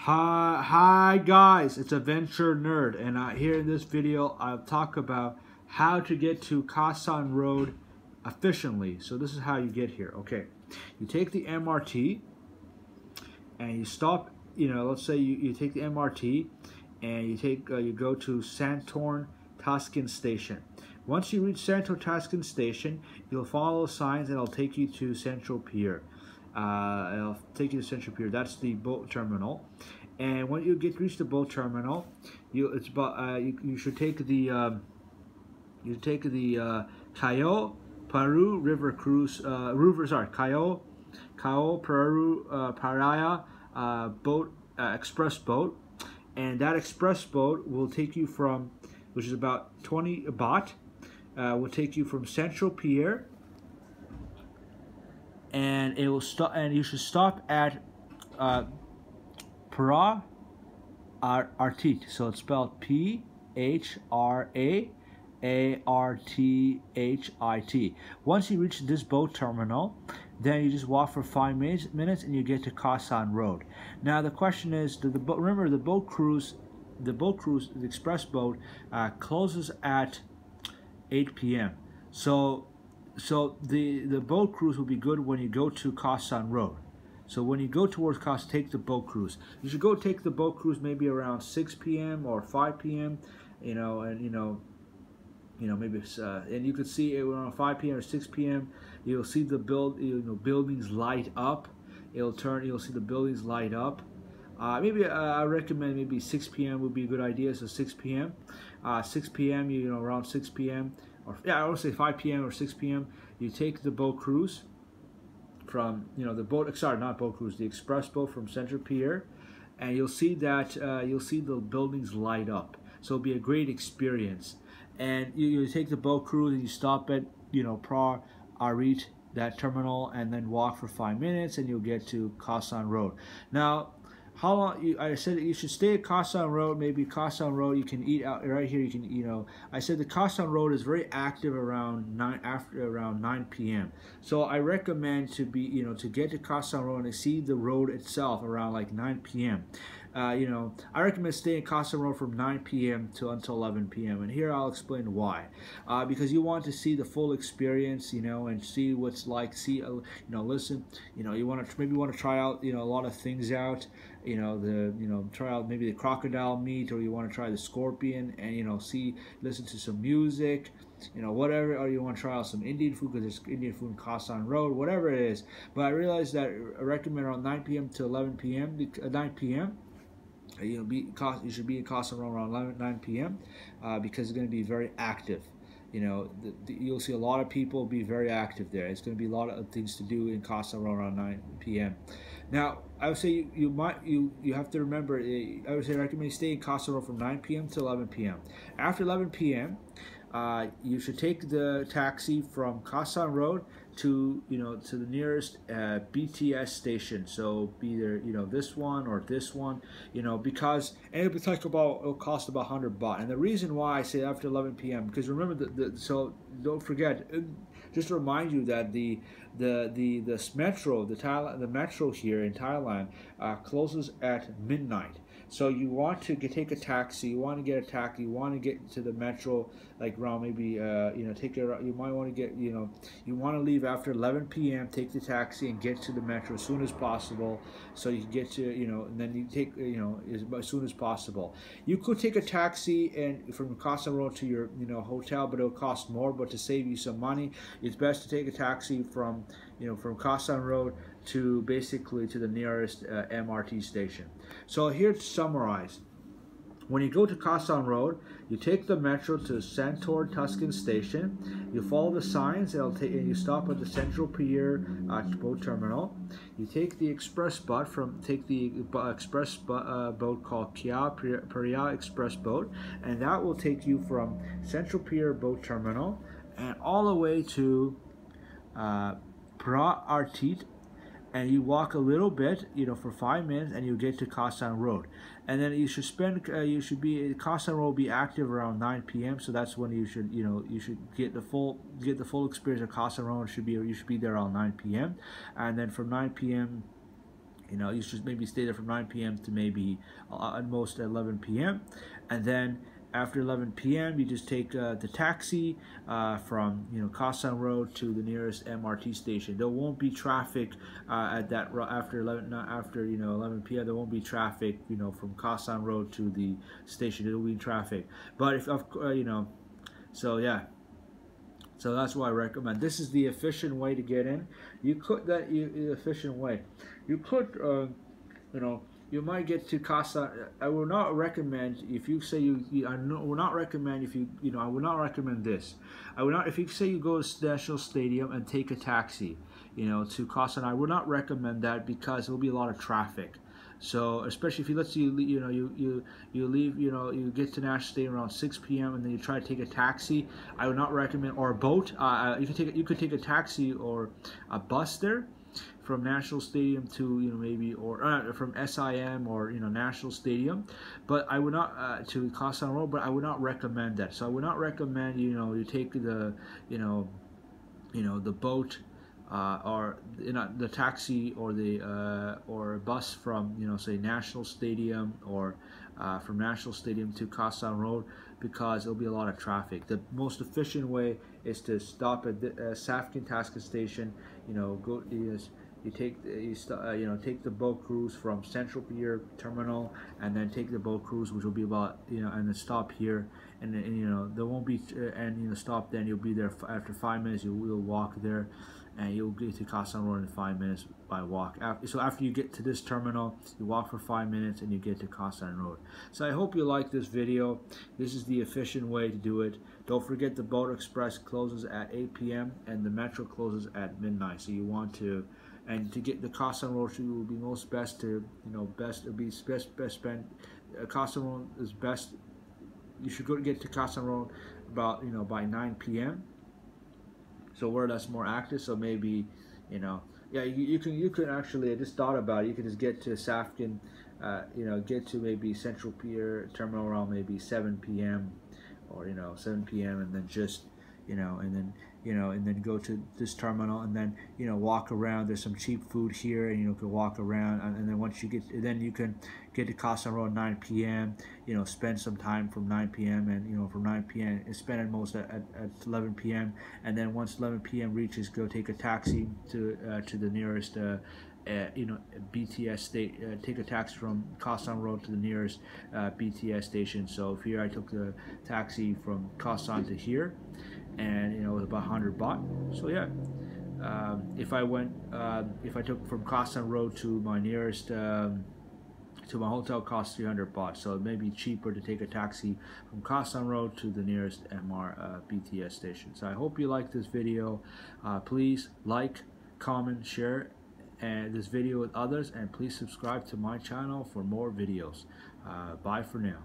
Hi guys, it's Adventure Nerd, and here in this video I'll talk about how to get to Khaosan Road efficiently. So this is how you get here. Okay, you take the MRT and you stop. Let's say you take the MRT and you go to Santorn Tuscan Station. Once you reach Santorn Tuscan Station, you'll follow the signs and it'll take you to Central Pier. It'll take you to Central Pier. That's the boat terminal. And when you reach the boat terminal, you should take the Cayo Peru River Cruise Cayo Peru Paraya boat express boat, and that express boat will take you from, which is about 20 baht, will take you from Central Pier, and it will stop, and you should stop at Pra Artit. So it's spelled P-H-R-A-A-R-T-H-I-T. Once you reach this boat terminal, then you just walk for 5 minutes and you get to Khaosan Road. Now the question is, remember the express boat closes at 8 p.m. So the boat cruise will be good when you go to Khaosan Road. So when you go towards Khaosan, take the boat cruise. You should go take the boat cruise maybe around 6 p.m. or 5 p.m. Maybe and you could see it around 5 p.m. or 6 p.m. You'll see the buildings light up. You'll see the buildings light up. I recommend maybe 6 p.m. would be a good idea. So 6 p.m. 6 p.m. Around 6 p.m. I would say 5 p.m. or 6 p.m. You take the boat cruise from the express boat from Central Pier, and you'll see the buildings light up. So it'll be a great experience. And you take the boat cruise and you stop at Pra Arit, that terminal, and then walk for 5 minutes and you'll get to Khaosan Road. Now, how long? I said you should stay at Khaosan Road. Maybe Khaosan Road, you can eat out right here. You can, I said the Khaosan Road is very active around 9 p.m. So I recommend to get to Khaosan Road and see the road itself around like 9 p.m. I recommend staying at Khaosan Road from 9 p.m. until 11 p.m. And here I'll explain why. Because you want to see the full experience, and see what's like. Listen. You want to try out, a lot of things out. Try out maybe the crocodile meat, or you want to try the scorpion, and listen to some music. Whatever, or you want to try out some Indian food, because there's Indian food in Khaosan Road, whatever it is. But I realized that I recommend around 9 p.m. to 11 p.m. 9 p.m. You should be in Khaosan Road around 9 p.m. Because it's going to be very active. You'll see a lot of people be very active there. It's going to be a lot of things to do in Khaosan Road around 9 p.m. Now, I would say you have to remember. I would say recommend stay in Khaosan Road from 9 p.m. to 11 p.m. After 11 p.m. You should take the taxi from Khaosan Road to the nearest BTS station. So be either this one or this one, because it'll cost about 100 baht. And the reason why I say after 11 p.m. because remember so don't forget. Just to remind you that the metro here in Thailand closes at midnight. So you want to take a taxi. You want to get a taxi. You want to get to the metro like around maybe you might want to get you want to leave after 11 p.m. Take the taxi and get to the metro as soon as possible. So you can get to and then you take as soon as possible. You could take a taxi and from Khaosan Road to your hotel, but it'll cost more. But to save you some money, it's best to take a taxi from Khaosan Road to basically to the nearest MRT station. So here to summarize, when you go to Khaosan Road, you take the metro to Santorn Tuscan Station. You follow the signs, and you stop at the Central Pier boat terminal. You take the express boat boat called Kia Peria Express Boat, and that will take you from Central Pier boat terminal and all the way to Pra Artit. And you walk a little bit, for 5 minutes, and you get to Khaosan Road. And then you should Khaosan Road will be active around 9 p.m. So that's when you should get the full experience of Khaosan Road. You should be there around 9 p.m. And then from 9 p.m. You know, you should maybe stay there from 9 p.m. to maybe at most 11 p.m. And then after 11 p.m. you just take the taxi from Khaosan Road to the nearest MRT station. There won't be traffic at that after 11 11 p.m. There won't be traffic from Khaosan Road to the station. There will be traffic, but if so yeah. So that's why I recommend. This is the efficient way to get in. You could efficient way. You could you might get to Khaosan. I will not recommend if you say will not recommend if I would not recommend this. I would not if you say you go to National Stadium and take a taxi, to Khaosan. I would not recommend that because there will be a lot of traffic. So especially if let's say you leave, you get to National Stadium around 6 p.m. and then you try to take a taxi. I would not recommend, or a boat. You could take a taxi or a bus there from National Stadium to maybe or from SIM or National Stadium, but I would not to Khaosan Road. But I would not recommend that. So I would not recommend you take the the boat. Or the taxi or the or bus from say National Stadium or from National Stadium to Khaosan Road, because there'll be a lot of traffic. The most efficient way is to stop at the Safkin Tasca station. You take the boat cruise from Central Pier Terminal, and then take the boat cruise, which will be about and then stop here, and then there won't be stop. Then you'll be there after 5 minutes. You'll walk there, and you'll get to Khaosan Road in 5 minutes by walk. So after you get to this terminal, you walk for 5 minutes and you get to Khaosan Road. So I hope you like this video. This is the efficient way to do it. Don't forget the Boat Express closes at 8 p.m. and the Metro closes at midnight. So you want to, and to get the Khaosan Road, it will be best spend. Khaosan Road is best. You should get to Khaosan Road about by 9 p.m. So where that's more active. So maybe yeah, you can actually, I just thought about it, you can just get to Safkin, get to maybe Central Pier Terminal around maybe 7 p.m. or 7 p.m. and then just and then go to this terminal, and then walk around. There's some cheap food here, and you can walk around, and then once you get, then you can get to Khaosan Road 9 p.m. Spend some time from 9 p.m. and from 9 p.m. and spend at most at 11 p.m. and then once 11 p.m. reaches, go take a taxi to the nearest BTS state. Take a taxi from Khaosan Road to the nearest BTS station. So here I took the taxi from Khaosan to here, and it was about 100 baht. So yeah, if I took from Khaosan Road to my nearest to my hotel, cost 300 baht. So it may be cheaper to take a taxi from Khaosan Road to the nearest BTS station. So I hope you like this video. Please like, comment, share this video with others, and please subscribe to my channel for more videos. Bye for now.